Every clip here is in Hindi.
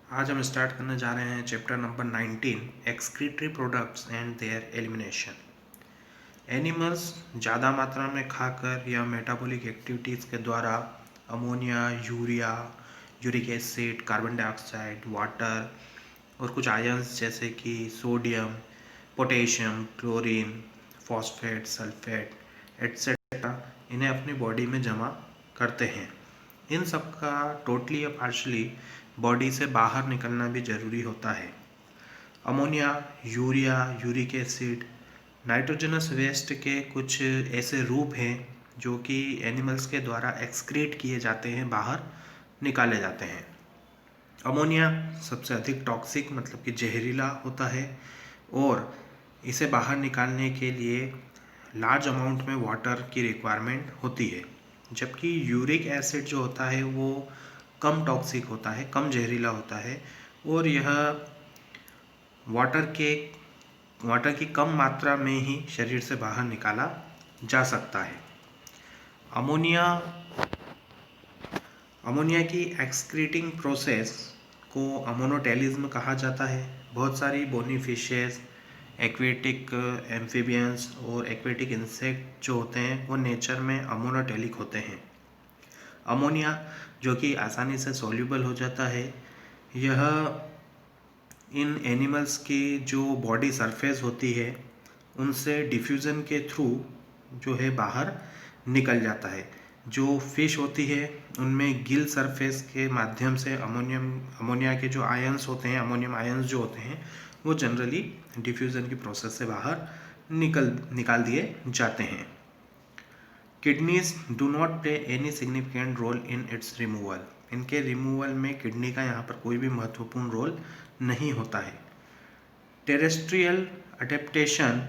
आज हम स्टार्ट करने जा रहे हैं chapter number 19 excretory products and there elimination. Animals ज़्यादा मात्रा में खाकर या मेटाबॉलिक एक्टिविटीज़ के द्वारा ammonia, urea, uric acid, carbon dioxide, water और कुछ आयंस जैसे कि sodium, potassium, chlorine, phosphate, sulphate etcetera इन्हें अपनी बॉडी में जमा करते हैं। इन सब का टोटली या पार्शली बॉडी से बाहर निकलना भी ज़रूरी होता है। Ammonia, urea, uric acid, nitrogenous waste के कुछ ऐसे रूप हैं जो कि एनिमल्स के द्वारा एक्सक्रीट किए जाते हैं, बाहर निकाले जाते हैं। अमोनिया सबसे अधिक टॉक्सिक मतलब कि जहरीला होता है और इसे बाहर निकालने के लिए लार्ज अमाउंट में वाटर की रिक्वायरमेंट होती है, जबकि यूरिक एसिड जो होता है वो कम टॉक्सिक होता है, कम जहरीला होता है और यह वाटर की कम मात्रा में ही शरीर से बाहर निकाला जा सकता है। अमोनिया की एक्सक्रीटिंग प्रोसेस को अमोनोटेलिज्म कहा जाता है। बहुत सारी बोनी फिशेस, एक्वेटिक एम्फीबियंस और एक्वेटिक इंसेक्ट जो होते हैं वो नेचर में अमोनोटेलिक होते हैं। अमोनिया जो कि आसानी से सॉल्यूबल हो जाता है, यह इन एनिमल्स की जो बॉडी सरफेस होती है उनसे डिफ्यूज़न के थ्रू जो है बाहर निकल जाता है। जो फिश होती है उनमें गिल सरफेस के माध्यम से अमोनिया के जो आयंस होते हैं, अमोनियम आयंस जो होते हैं वो जनरली डिफ्यूज़न की प्रोसेस से बाहर निकाल दिए जाते हैं। Kidneys do not play any significant role in its removal. इनके रिमूवल में किडनी का यहाँ पर कोई भी महत्वपूर्ण रोल नहीं होता है। Terrestrial adaptation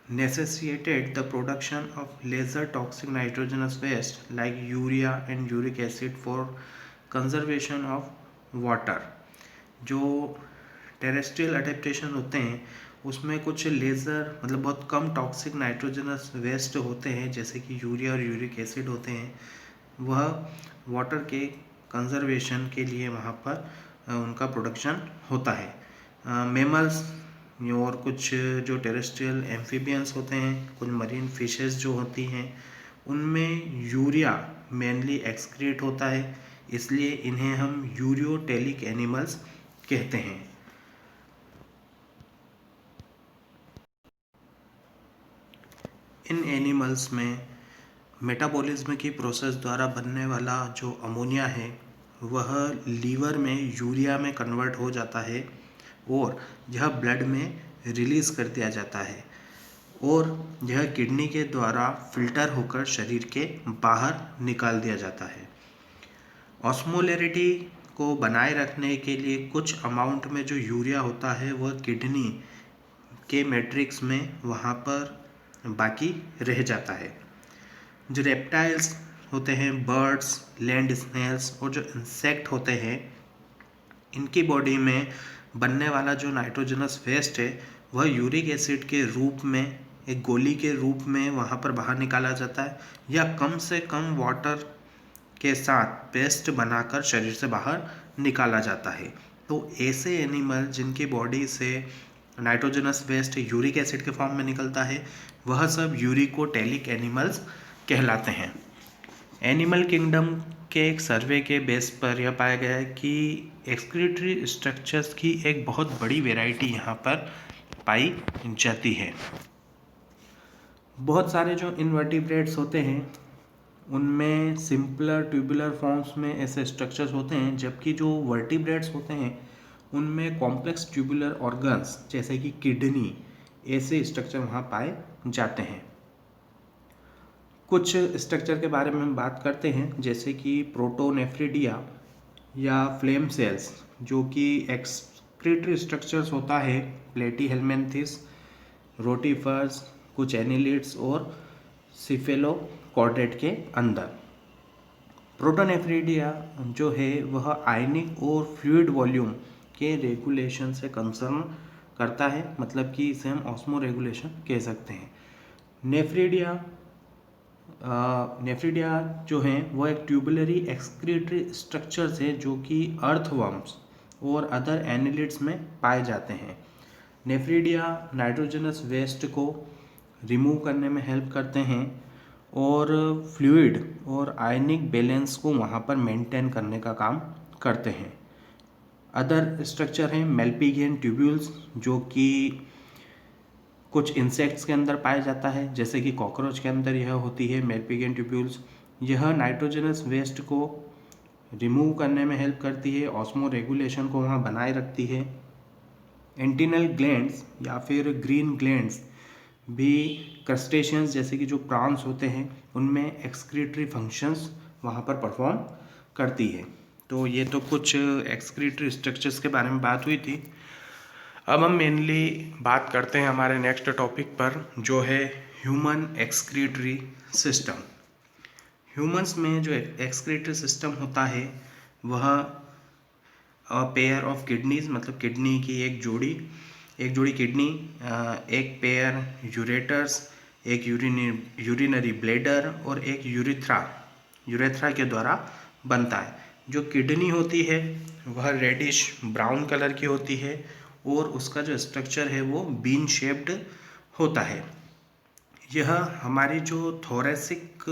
necessitated the production of lesser toxic nitrogenous waste like urea and uric acid for conservation of water। जो टेरेस्ट्रियल अडेप्टेशन होते हैं उसमें कुछ लेज़र मतलब बहुत कम टॉक्सिक नाइट्रोजनस वेस्ट होते हैं जैसे कि यूरिया और यूरिक एसिड होते हैं, वह वाटर के कंजर्वेशन के लिए वहाँ पर उनका प्रोडक्शन होता है। मेमल्स और कुछ जो टेरेस्ट्रियल एम्फीबियंस होते हैं, कुछ मरीन फिशेस जो होती हैं, उनमें यूरिया मेनली एक्सक्रीट होता है, इसलिए इन्हें हम यूरियोटेलिक एनिमल्स कहते हैं। इन एनिमल्स में मेटाबॉलिज्म की प्रोसेस द्वारा बनने वाला जो अमोनिया है वह लीवर में यूरिया में कन्वर्ट हो जाता है और यह ब्लड में रिलीज़ कर दिया जाता है और यह किडनी के द्वारा फिल्टर होकर शरीर के बाहर निकाल दिया जाता है। ऑस्मोलैरिटी को बनाए रखने के लिए कुछ अमाउंट में जो यूरिया होता है वह किडनी के मैट्रिक्स में वहाँ पर बाकी रह जाता है। जो रेप्टाइल्स होते हैं, बर्ड्स, लैंड स्नेल्स और जो इंसेक्ट होते हैं, इनकी बॉडी में बनने वाला जो नाइट्रोजनस वेस्ट है वह यूरिक एसिड के रूप में, एक गोली के रूप में वहाँ पर बाहर निकाला जाता है या कम से कम वाटर के साथ पेस्ट बनाकर शरीर से बाहर निकाला जाता है। तो ऐसे एनिमल जिनकी बॉडी से नाइट्रोजनस वेस्ट यूरिक एसिड के फॉर्म में निकलता है वह सब यूरिकोटेलिक एनिमल्स कहलाते हैं। एनिमल किंगडम के एक सर्वे के बेस पर यह पाया गया है कि एक्सक्रीटरी स्ट्रक्चर्स की एक बहुत बड़ी वैरायटी यहाँ पर पाई जाती है। बहुत सारे जो इनवर्टिब्रेट्स होते हैं उनमें सिंपलर ट्यूबुलर फॉर्म्स में ऐसे स्ट्रक्चर्स होते हैं, जबकि जो वर्टिब्रेट्स होते हैं उनमें कॉम्प्लेक्स ट्यूबुलर ऑर्गन्स जैसे कि किडनी ऐसे स्ट्रक्चर वहाँ पाए जाते हैं। कुछ स्ट्रक्चर के बारे में हम बात करते हैं जैसे कि प्रोटोनेफ्रिडिया या फ्लेम सेल्स जो कि एक्सक्रीटरी स्ट्रक्चर्स होता है, प्लेटीहेल्मिन्थिस, रोटिफर्स, कुछ एनिलिड्स और सिफेलोकॉर्डेट के अंदर। प्रोटोनेफ्रिडिया जो है वह आयनिक और फ्लूइड वॉल्यूम के रेगुलेशन से कंसर्न करता है, मतलब कि इसे हम ऑस्मो रेगुलेशन कह सकते हैं। नेफ्रिडिया जो हैं वो एक ट्यूबुलरी एक्सक्रीटरी स्ट्रक्चर्स है जो कि अर्थवर्म्स और अदर एनालिड्स में पाए जाते हैं। नेफ्रिडिया नाइट्रोजनस वेस्ट को रिमूव करने में हेल्प करते हैं और फ्लूइड और आयनिक बैलेंस को वहाँ पर मेंटेन करने का काम करते हैं। अदर स्ट्रक्चर हैं मेल्पिगियन ट्यूब्यूल्स, जो कि कुछ इंसेक्ट्स के अंदर पाया जाता है, जैसे कि कॉकरोच के अंदर यह होती है मेल्पिगियन ट्यूब्यूल्स। यह नाइट्रोजनस वेस्ट को रिमूव करने में हेल्प करती है, ऑस्मो रेगुलेशन को वहाँ बनाए रखती है। एंटिनल ग्लैंड्स या फिर ग्रीन ग्लैंड्स भी क्रस्टेशियंस जैसे कि जो प्रॉन्स होते हैं उनमें एक्सक्रीटरी फंक्शंस वहाँ पर परफॉर्म करती है। तो ये तो कुछ एक्सक्रीटरी स्ट्रक्चर्स के बारे में बात हुई थी। अब हम मेनली बात करते हैं हमारे नेक्स्ट टॉपिक पर, जो है ह्यूमन एक्सक्रीटरी सिस्टम। ह्यूमंस में जो एक्सक्रीटरी सिस्टम होता है वह पेयर ऑफ किडनीज, मतलब किडनी की एक जोड़ी किडनी, एक पेयर यूरेटर्स, एक यूरिनरी ब्लैडर और एक यूरेथ्रा के द्वारा बनता है। जो किडनी होती है वह रेडिश ब्राउन कलर की होती है और उसका जो स्ट्रक्चर है वो बीन शेप्ड होता है। यह हमारी जो थोरेसिक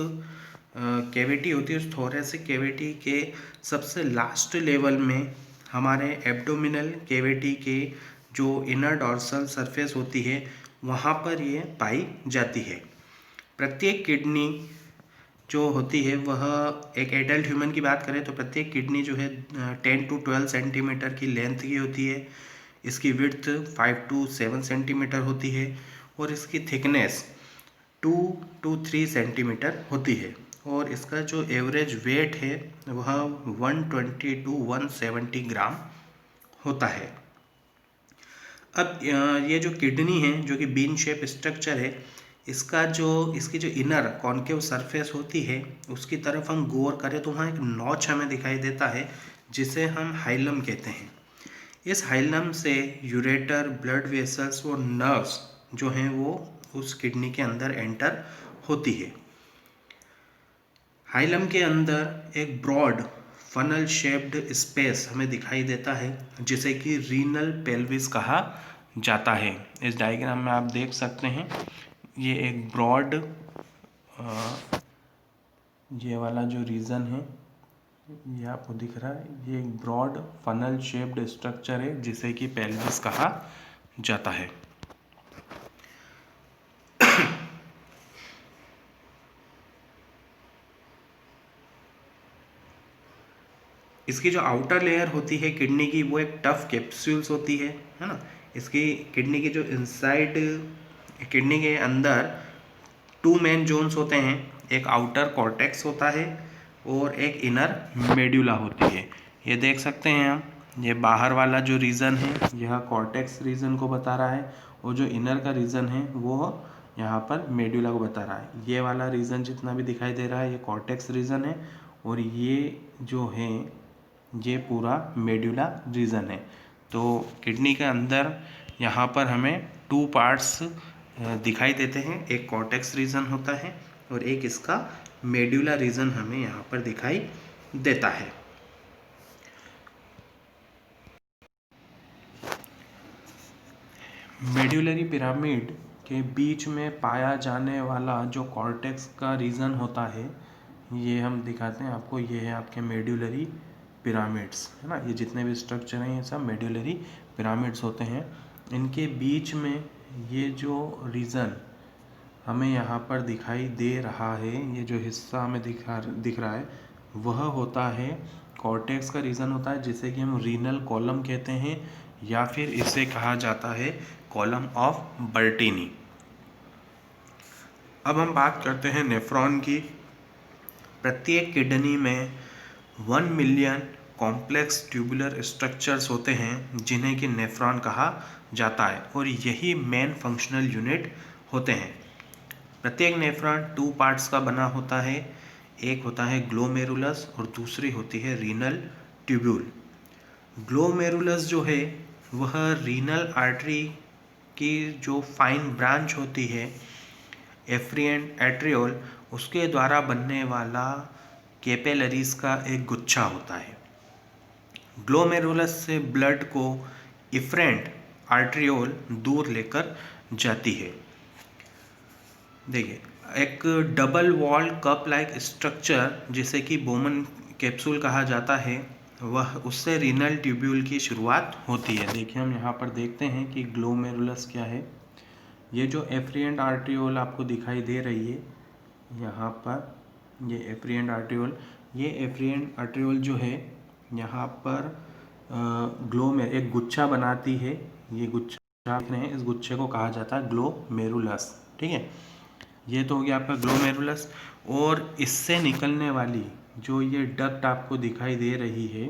कैविटी होती है, उस थोरेसिक कैविटी के सबसे लास्ट लेवल में हमारे एब्डोमिनल कैविटी के जो इनर डॉर्सल सरफेस होती है वहाँ पर ये पाई जाती है। प्रत्येक किडनी जो होती है वह, एक एडल्ट ह्यूमन की बात करें तो प्रत्येक किडनी जो है 10 to 12 सेंटीमीटर की लेंथ की होती है। इसकी विड्थ 5 to 7 सेंटीमीटर होती है और इसकी थिकनेस 2 to 3 सेंटीमीटर होती है और इसका जो एवरेज वेट है वह 120 to 170 ग्राम होता है। अब ये जो किडनी है जो कि बीन शेप स्ट्रक्चर है, इसकी जो इनर कॉन्केव सरफेस होती है उसकी तरफ हम गौर करें तो वहाँ एक नॉच हमें दिखाई देता है जिसे हम हाइलम कहते हैं। इस हाइलम से यूरेटर, ब्लड वेसल्स और नर्व्स जो हैं वो उस किडनी के अंदर एंटर होती है। हाइलम के अंदर एक ब्रॉड फनल शेप्ड स्पेस हमें दिखाई देता है जिसे कि रीनल पेल्विस कहा जाता है। इस डायग्राम में आप देख सकते हैं ये एक ब्रॉड, ये वाला जो रीजन है ये आपको दिख रहा है, ये एक ब्रॉड फनल शेप्ड स्ट्रक्चर है जिसे कि पेल्विस कहा जाता है। इसकी जो आउटर लेयर होती है किडनी की वो एक टफ कैप्सूल्स होती है ना। इसकी किडनी की जो इनसाइड, किडनी के अंदर 2 मेन जोन्स होते हैं, एक आउटर कॉर्टेक्स होता है और एक इनर मेड्यूला होती है। ये देख सकते हैं हम, ये बाहर वाला जो रीजन है यह कॉर्टेक्स रीजन को बता रहा है और जो इनर का रीजन है वो यहाँ पर मेड्यूला को बता रहा है। ये वाला रीजन जितना भी दिखाई दे रहा है ये कॉर्टेक्स रीजन है और ये जो है ये पूरा मेड्यूला रीजन है। तो किडनी के अंदर यहाँ पर हमें 2 पार्ट्स दिखाई देते हैं, एक कॉर्टेक्स रीजन होता है और एक इसका मेड्यूला रीजन हमें यहाँ पर दिखाई देता है। मेड्यूलरी पिरामिड के बीच में पाया जाने वाला जो कॉर्टेक्स का रीजन होता है ये हम दिखाते हैं आपको। ये है आपके मेड्यूलरी पिरामिड्स, है ना। ये जितने भी स्ट्रक्चर हैं ये सब मेड्यूलरी पिरामिड्स होते हैं। इनके बीच में ये जो रीजन हमें यहाँ पर दिखाई दे रहा है, ये जो हिस्सा हमें दिख रहा है वह होता है कॉर्टेक्स का रीजन होता है जिसे कि हम रीनल कॉलम कहते हैं या फिर इसे कहा जाता है कॉलम ऑफ बर्टीनी। अब हम बात करते हैं नेफ्रॉन की। प्रत्येक किडनी में 1 मिलियन कॉम्प्लेक्स ट्यूबुलर स्ट्रक्चर्स होते हैं जिन्हें कि नेफ्रॉन कहा जाता है और यही मेन फंक्शनल यूनिट होते हैं। प्रत्येक नेफ्रॉन 2 पार्ट्स का बना होता है, एक होता है ग्लोमेरुलस और दूसरी होती है रीनल ट्यूब्यूल। ग्लोमेरुलस जो है वह रीनल आर्टरी की जो फाइन ब्रांच होती है एफ्रिएंट एट्रियोल, उसके द्वारा बनने वाला कैपिलरीज का एक गुच्छा होता है। ग्लोमेरुलस से ब्लड को इफरेंट आर्टरियोल दूर लेकर जाती है। देखिए, एक double wall cup like structure जिसे कि बोमन कैप्सूल कहा जाता है, वह उससे रीनल ट्यूब्यूल की शुरुआत होती है। देखिए, हम यहाँ पर देखते हैं कि ग्लोमेरुलस क्या है। ये जो एफरेंट आर्टरियोल आपको दिखाई दे रही है यहाँ पर, ये एफरेंट आर्टरियोल, ये एफरेंट आर्टरियोल जो है यहाँ पर एक गुच्छा बनाती है। ये गुच्छा देख रहे हैं, इस गुच्छे को कहा जाता है ग्लोमेरुलस। ठीक है, ये तो हो गया आपका ग्लोमेरुलस। और इससे निकलने वाली जो ये डक्ट आपको दिखाई दे रही है,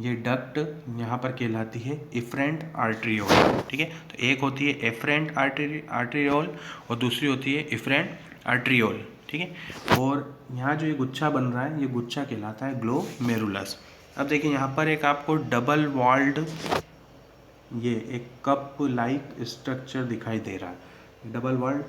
ये डक्ट यहाँ पर कहलाती है इफरेंट आर्टरियोल। ठीक है, तो एक होती है एफरेंट आर्टरियोल और दूसरी होती है इफरेंट आर्टरियोल। ठीक है, और यहाँ जो ये गुच्छा बन रहा है, ये गुच्छा कहलाता है ग्लोमेरुलस। अब देखिए, यहाँ पर एक आपको डबल वॉल्ड ये एक कप लाइक स्ट्रक्चर दिखाई दे रहा है। Double walled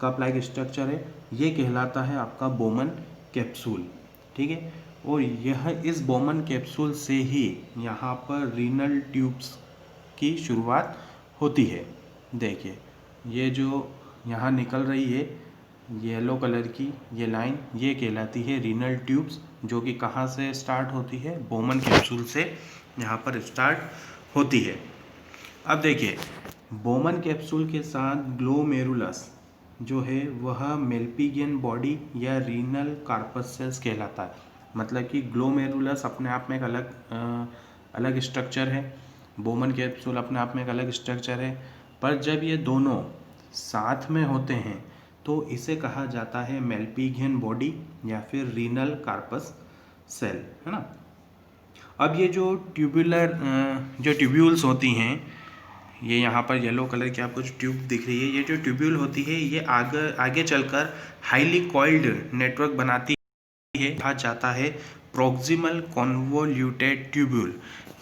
cup like structure है, ये कहलाता है आपका बोमन कैप्सूल। ठीक है, और यह इस बोमन कैप्सूल से ही यहाँ पर रीनल ट्यूब्स की शुरुआत होती है। देखिए, ये जो यहाँ निकल रही है येलो कलर की ये लाइन, ये कहलाती है रीनल ट्यूब्स, जो कि कहाँ से स्टार्ट होती है, बोमन कैप्सूल से यहाँ पर स्टार्ट होती है। अब देखिए, बोमन कैप्सूल के साथ ग्लोमेरुलस जो है वह मेल्पिगियन बॉडी या रीनल कार्पस सेल्स कहलाता है। मतलब कि ग्लोमेरुलस अपने आप में एक अलग स्ट्रक्चर है, बोमन कैप्सूल अपने आप में एक अलग स्ट्रक्चर है, पर जब ये दोनों साथ में होते हैं तो इसे कहा जाता है मेल्पिगियन बॉडी या फिर रीनल कार्पस सेल, है ना। अब ये जो ट्यूब्यूल्स होती हैं, ये यहाँ पर येलो कलर की आपको जो ट्यूब दिख रही है, ये जो ट्यूब्यूल होती है ये आगे चलकर हाईली कॉइल्ड नेटवर्क बनाती है, कहा जाता है प्रॉक्सिमल कॉन्वोल्यूटेड ट्यूब्यूल।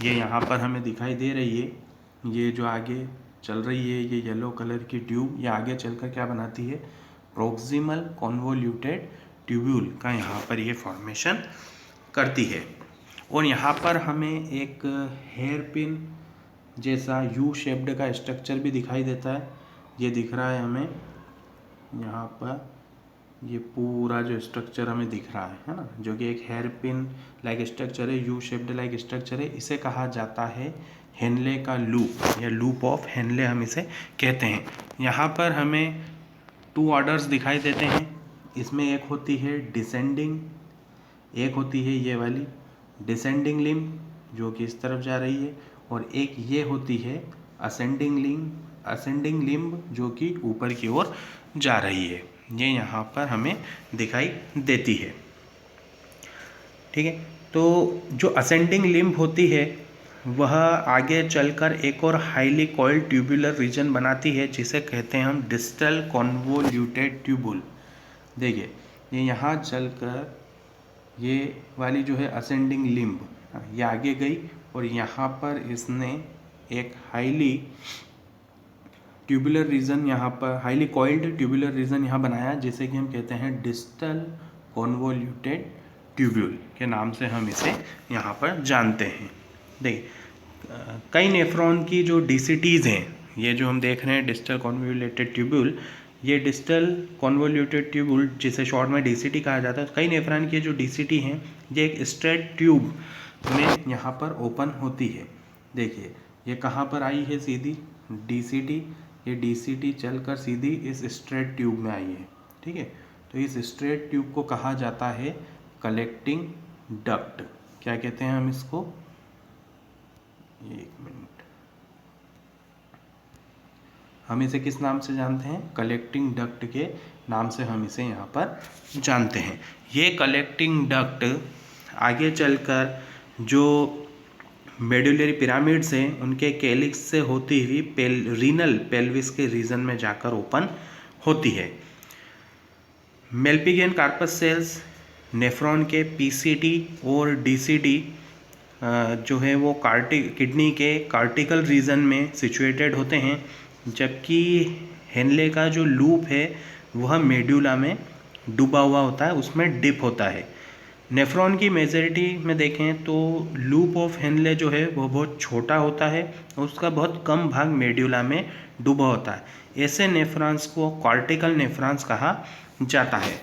ये यहाँ पर हमें दिखाई दे रही है, ये जो आगे चल रही है ये येलो कलर की ट्यूब, ये आगे चलकर क्या बनाती है, प्रॉक्सिमल कॉन्वोल्यूटेड ट्यूब्यूल का यहाँ पर ये फॉर्मेशन करती है। और यहाँ पर हमें एक हेयर पिन जैसा यू शेप्ड का स्ट्रक्चर भी दिखाई देता है। ये दिख रहा है हमें यहाँ पर, ये पूरा जो स्ट्रक्चर हमें दिख रहा है ना, जो कि एक हेयर पिन लाइक स्ट्रक्चर है, यू शेप्ड लाइक स्ट्रक्चर है। इसे कहा जाता है हेनले का लूप या लूप ऑफ हेनले हम इसे कहते हैं। यहाँ पर हमें 2 ऑर्डर्स दिखाई देते हैं। इसमें एक होती है डिसेंडिंग, एक होती है ये वाली डिसेंडिंग लिम्ब जो कि इस तरफ जा रही है, और एक ये होती है असेंडिंग लिम्ब जो कि ऊपर की ओर जा रही है। ये यहाँ पर हमें दिखाई देती है। ठीक है, तो जो असेंडिंग लिम्ब होती है वह आगे चलकर एक और हाईली कॉइल्ड ट्यूबुलर रीजन बनाती है, जिसे कहते हैं हम डिस्टल कॉन्वोल्यूटेड ट्यूबुल। देखिए, ये यहाँ चलकर ये वाली जो है असेंडिंग लिम्ब ये आगे गई और यहाँ पर इसने एक हाईली ट्यूबुलर रीजन, यहाँ पर हाईली कॉइल्ड ट्यूबुलर रीजन यहाँ बनाया, जिसे कि हम कहते हैं डिस्टल कॉन्वोल्यूटेड ट्यूब्यूल के नाम से हम इसे यहाँ पर जानते हैं। देखिए, कई नेफ्रॉन की जो डीसीटीज़ हैं, ये जो हम देख रहे हैं डिस्टल कॉन्वोल्यूटेड ट्यूब्यूल, ये डिस्टल कॉन्वोल्यूटेड ट्यूब्यूल जिसे शॉर्ट में डीसीटी कहा जाता है, कई नेफ्रॉन की जो डीसीटी हैं ये एक स्ट्रेट ट्यूब में यहाँ पर ओपन होती है। देखिए, ये कहाँ पर आई है, सीधी डीसीटी, ये डीसीटी चलकर सीधी इस स्ट्रेट ट्यूब में आई है। ठीक है, तो इस स्ट्रेट ट्यूब को कहा जाता है कलेक्टिंग डक्ट। क्या कहते हैं हम इसको, एक मिनट, हम इसे किस नाम से जानते हैं, कलेक्टिंग डक्ट के नाम से हम इसे यहाँ पर जानते हैं। ये कलेक्टिंग डक्ट आगे चलकर जो मेडुलरी पिरामिड्स हैं उनके कैलिक्स से होती हुई रीनल पेल्विस के रीजन में जाकर ओपन होती है। मेल्पिगियन कार्पस सेल्स नेफ्रॉन के पीसीटी और डीसीटी जो है वो किडनी के कार्टिकल रीजन में सिचुएटेड होते हैं, जबकि हेनले का जो लूप है वह मेडुला में डूबा हुआ होता है, उसमें डिप होता है। नेफ्रॉन की मेजॉरिटी में देखें तो लूप ऑफ हेनले जो है वो बहुत छोटा होता है और उसका बहुत कम भाग मेड्यूला में डूबा होता है। ऐसे नेफ्रॉन्स को कॉर्टिकल नेफ्रॉन्स कहा जाता है।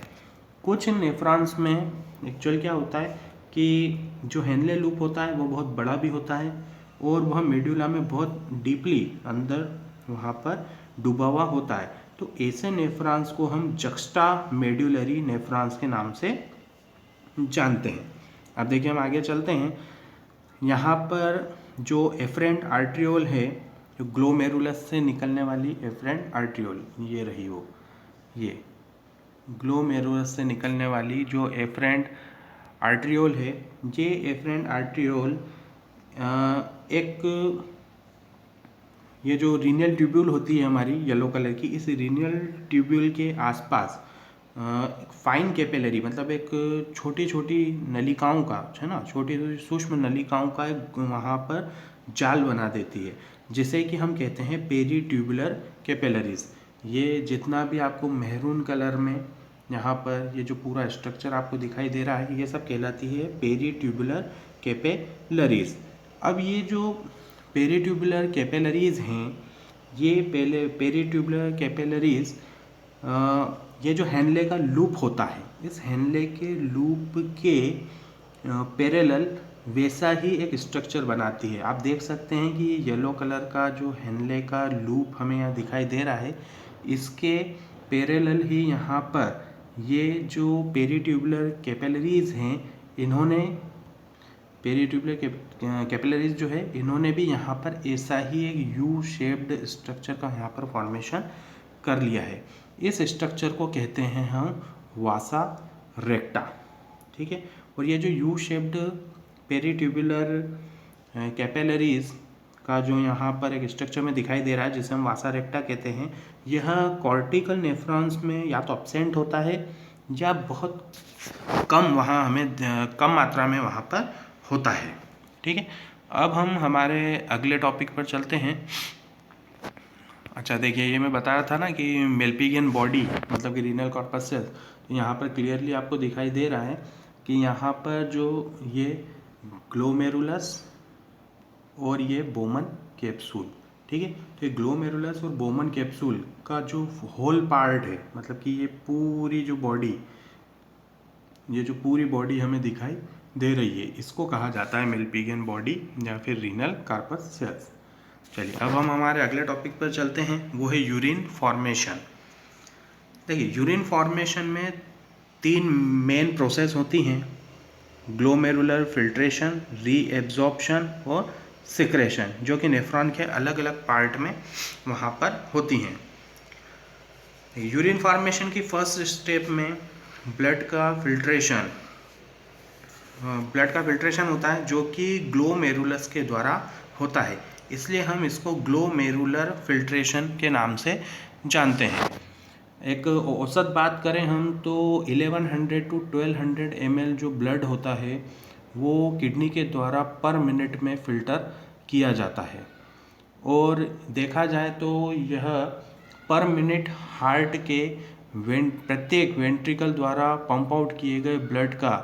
कुछ नेफ्रॉन्स में एक्चुअल क्या होता है कि जो हेनले लूप होता है वो बहुत बड़ा भी होता है और वह मेड्यूला में बहुत डीपली अंदर वहाँ पर डूबा हुआ होता है। तो ऐसे नेफ्रॉन्स को हम जक्स्टा मेड्यूलरी नेफ्रॉन्स के नाम से जानते हैं। अब देखिए हम आगे चलते हैं। यहाँ पर जो एफरेंट आर्ट्रियोल है, जो ग्लोमेरुलस से निकलने वाली एफरेंट आर्ट्रियोल, ये रही वो, ये ग्लोमेरुलस से निकलने वाली जो एफरेंट आर्ट्रियोल है, ये एफरेंट आर्ट्रियोल एक ये जो रीनियल ट्यूब्यूल होती है हमारी येलो कलर की, इस रीनियल ट्यूब्यूल के आसपास फाइन कैपिलरी मतलब एक छोटी छोटी नलिकाओं का है ना, छोटी सूक्ष्म नलिकाओं का एक वहाँ पर जाल बना देती है, जिसे कि हम कहते हैं पेरी ट्यूबुलर कैपिलरीज। ये जितना भी आपको मेहरून कलर में यहाँ पर ये जो पूरा स्ट्रक्चर आपको दिखाई दे रहा है, ये सब कहलाती है पेरी ट्यूबुलर कैपिलरीज। अब ये जो पेरी ट्यूबुलर कैपिलरीज हैं, ये पहले पेरी ट्यूबुलर कैपिलरीज ये जो हेनले का लूप होता है, इस हेनले के लूप के पैरेलल वैसा ही एक स्ट्रक्चर बनाती है। आप देख सकते हैं कि येलो कलर का जो हेनले का लूप हमें यहाँ दिखाई दे रहा है, इसके पैरेलल ही यहाँ पर ये जो पेरीट्यूबुलर कैपिलरीज हैं, इन्होंने पेरीट्यूबुलर कैपिलरीज जो है, इन्होंने भी यहाँ पर ऐसा ही एक यू शेप्ड स्ट्रक्चर का यहाँ पर फॉर्मेशन कर लिया है। इस स्ट्रक्चर को कहते हैं हम वासा रेक्टा, ठीक है। और ये जो यू शेप्ड पेरीट्यूबुलर कैपिलरीज का जो यहाँ पर एक स्ट्रक्चर में दिखाई दे रहा है, जिसे हम वासा रेक्टा कहते हैं, यह कॉर्टिकल नेफ्रॉन्स में या तो अब्सेंट होता है या बहुत कम वहाँ हमें कम मात्रा में वहाँ पर होता है, ठीक है। अब हम हमारे अगले टॉपिक पर चलते हैं। अच्छा देखिए, ये मैं बता रहा था ना कि मेल्पिगियन बॉडी मतलब कि रीनल कॉर्पस सेल, तो यहाँ पर क्लियरली आपको दिखाई दे रहा है कि यहाँ पर जो ये ग्लोमेरुलस और ये बोमन कैप्सूल, ठीक है। तो ये ग्लोमेरुलस और बोमन कैप्सूल का जो होल पार्ट है, मतलब कि ये पूरी जो बॉडी, ये जो पूरी बॉडी हमें दिखाई दे रही है, इसको कहा जाता है मेल्पिगियन बॉडी या फिर रीनल कॉर्पस सेल्स। चलिए अब हम हमारे अगले टॉपिक पर चलते हैं, वो है यूरिन फॉर्मेशन। देखिए, यूरिन फॉर्मेशन में 3 मेन प्रोसेस होती हैं: ग्लोमेरुलर फिल्ट्रेशन, रीएब्जॉर्प्शन और सिक्रेशन, जो कि नेफ्रॉन के अलग अलग पार्ट में वहाँ पर होती हैं। यूरिन फॉर्मेशन की फर्स्ट स्टेप में ब्लड का फिल्ट्रेशन होता है, जो कि ग्लोमेरुलस के द्वारा होता है, इसलिए हम इसको ग्लोमेरुलर फिल्ट्रेशन के नाम से जानते हैं। एक औसत बात करें हम तो 1100 to 1200 ml जो ब्लड होता है वो किडनी के द्वारा पर मिनट में फ़िल्टर किया जाता है, और देखा जाए तो यह पर मिनट हार्ट के प्रत्येक वेंट्रिकल द्वारा पंप आउट किए गए ब्लड का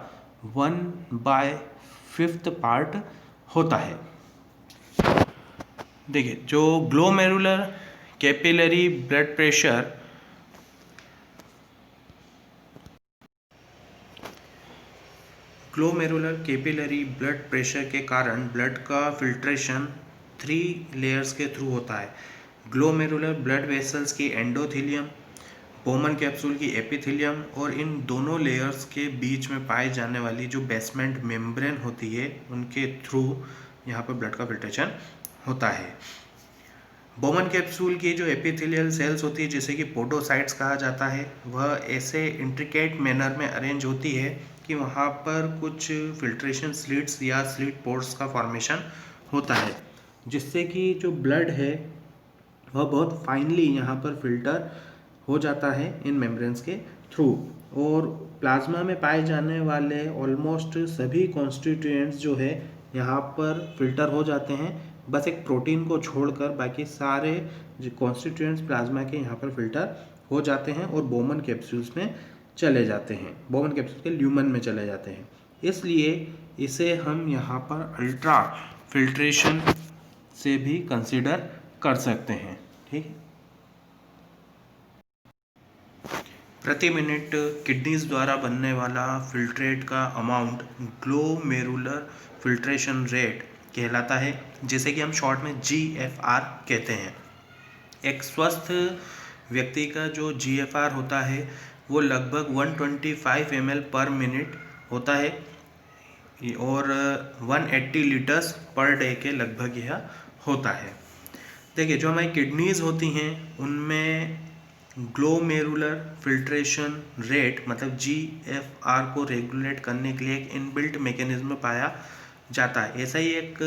1/5 पार्ट होता है। देखिए, जो ग्लोमेरुलर कैपिलरी ब्लड प्रेशर के कारण ब्लड का फिल्ट्रेशन 3 लेयर्स के थ्रू होता है। ग्लोमेरुलर ब्लड वेसल्स की एंडोथीलियम, बोमन कैप्सूल की एपिथीलियम, और इन दोनों लेयर्स के बीच में पाई जाने वाली जो बेसमेंट मेम्ब्रेन होती है, उनके थ्रू यहाँ पर ब्लड का फिल्ट्रेशन होता है। बोमन कैप्सूल की जो एपिथेलियल सेल्स होती है, जिसे कि पोडोसाइट्स कहा जाता है, वह ऐसे इंट्रिकेट मैनर में अरेंज होती है कि वहाँ पर कुछ फिल्ट्रेशन स्लिट्स या स्लिट पोर्स का फॉर्मेशन होता है, जिससे कि जो ब्लड है वह बहुत फाइनली यहाँ पर फिल्टर हो जाता है इन मेम्ब्रेन्स के थ्रू, और प्लाज्मा में पाए जाने वाले ऑलमोस्ट सभी कॉन्स्टिट्यूएंट्स जो है यहाँ पर फिल्टर हो जाते हैं, बस एक प्रोटीन को छोड़कर बाकी सारे जो कॉन्स्टिट्यूएंट्स प्लाज्मा के यहाँ पर फिल्टर हो जाते हैं और बोमन कैप्सूल्स में चले जाते हैं, बोमन कैप्सूल के ल्यूमन में चले जाते हैं। इसलिए इसे हम यहाँ पर अल्ट्रा फिल्ट्रेशन से भी कंसीडर कर सकते हैं। ठीक है। प्रति मिनट किडनीज द्वारा बनने वाला फिल्ट्रेट का अमाउंट ग्लोमेरुलर फिल्ट्रेशन रेट कहलाता है, जिसे कि हम शॉर्ट में GFR कहते हैं। एक स्वस्थ व्यक्ति का जो GFR होता है वो लगभग 125 ml पर मिनट होता है और 180 लीटर्स पर डे के लगभग यह होता है। देखिए, जो हमारी किडनीज होती हैं उनमें ग्लोमेरुलर फिल्ट्रेशन रेट मतलब GFR को रेगुलेट करने के लिए एक इनबिल्ट मैकेनिज्म पाया जाता है। ऐसा ही एक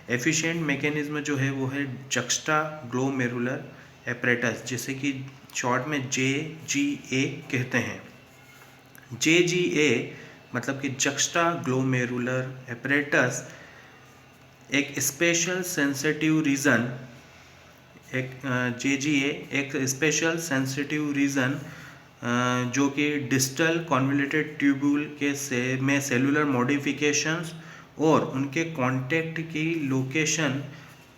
एफिशिएंट मैकेनिज्म जो है वो है जक्स्टा ग्लोमेरुलर एपरेटस, जिसे कि शॉर्ट में JGA कहते हैं। JGA मतलब कि जक्स्टा ग्लोमेरुलर एपरेटस एक स्पेशल सेंसिटिव रीजन JGA एक स्पेशल सेंसिटिव रीजन जो कि डिस्टल कॉन्वोल्यूटेड ट्यूब्यूल में सेलुलर मॉडिफिकेशंस और उनके कांटेक्ट की लोकेशन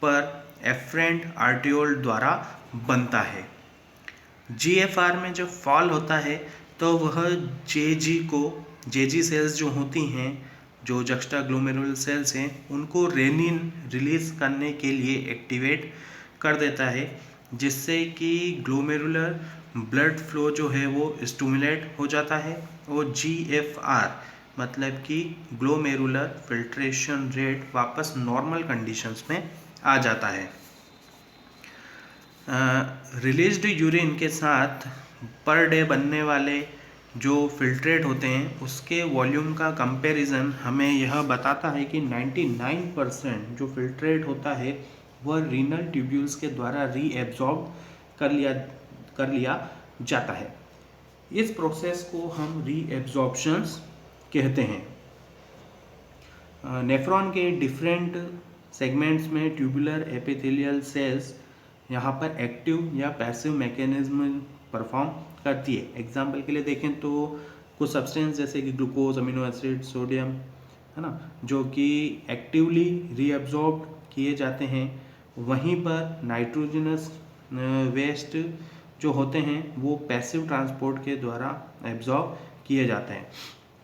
पर एफरेंट आर्टियोल द्वारा बनता है। GFR में जब फॉल होता है तो वह JG सेल्स जो होती हैं, जो जक्स्टा ग्लोमेरुलर सेल्स हैं, उनको रेनिन रिलीज करने के लिए एक्टिवेट कर देता है, जिससे कि ग्लोमेरुलर ब्लड फ्लो जो है वो स्टिमुलेट हो जाता है और GFR मतलब कि ग्लोमेरुलर फिल्ट्रेशन रेट वापस नॉर्मल कंडीशंस में आ जाता है। रिलीज्ड यूरिन के साथ पर डे बनने वाले जो फिल्ट्रेट होते हैं उसके वॉल्यूम का कंपैरिजन हमें यह बताता है कि 99% जो फिल्ट्रेट होता है वह रीनल ट्यूब्यूल्स के द्वारा रीएब्जॉर्ब कर लिया जाता है। इस प्रोसेस को हम रीएब्जॉर्प्शंस कहते हैं। नेफ्रॉन के डिफरेंट सेगमेंट्स में ट्यूबुलर एपिथेलियल सेल्स यहाँ पर एक्टिव या पैसिव मैकेनिज्म परफॉर्म करती है। एग्जाम्पल के लिए देखें तो कुछ सब्सटेंस जैसे कि ग्लूकोज, अमीनो एसिड, सोडियम, है ना, जो कि एक्टिवली रीअब्जॉर्ब किए जाते हैं। वहीं पर नाइट्रोजनस वेस्ट जो होते हैं वो पैसिव ट्रांसपोर्ट के द्वारा एब्जॉर्ब किए जाते हैं।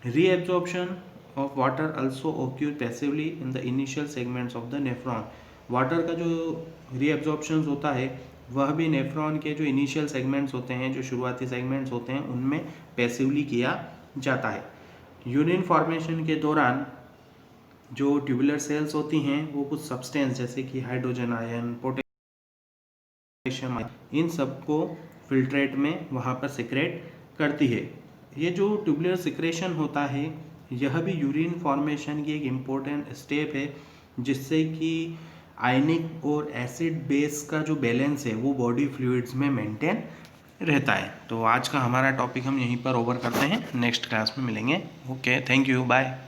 Reabsorption of water also occur passively in the initial segments of the nephron. Water का जो रीएब्जॉर्प्शन होता है वह भी नेफ्रॉन के जो इनिशियल सेगमेंट्स होते हैं, जो शुरुआती सेगमेंट्स होते हैं, उनमें पैसिवली किया जाता है। यूरिन फॉर्मेशन के दौरान जो ट्यूबुलर सेल्स होती हैं वो कुछ सब्सटेंस जैसे कि हाइड्रोजन आयन, पोटेशियम, इन सबको फिल्ट्रेट में वहाँ पर सिक्रेट करती है। ये जो ट्यूबुलर सिक्रेशन होता है यह भी यूरिन फॉर्मेशन की एक इम्पोर्टेंट स्टेप है, जिससे कि आयनिक और एसिड बेस का जो बैलेंस है वो बॉडी फ्लूइड्स में मेंटेन रहता है। तो आज का हमारा टॉपिक हम यहीं पर ओवर करते हैं, नेक्स्ट क्लास में मिलेंगे। Okay, thank you, bye.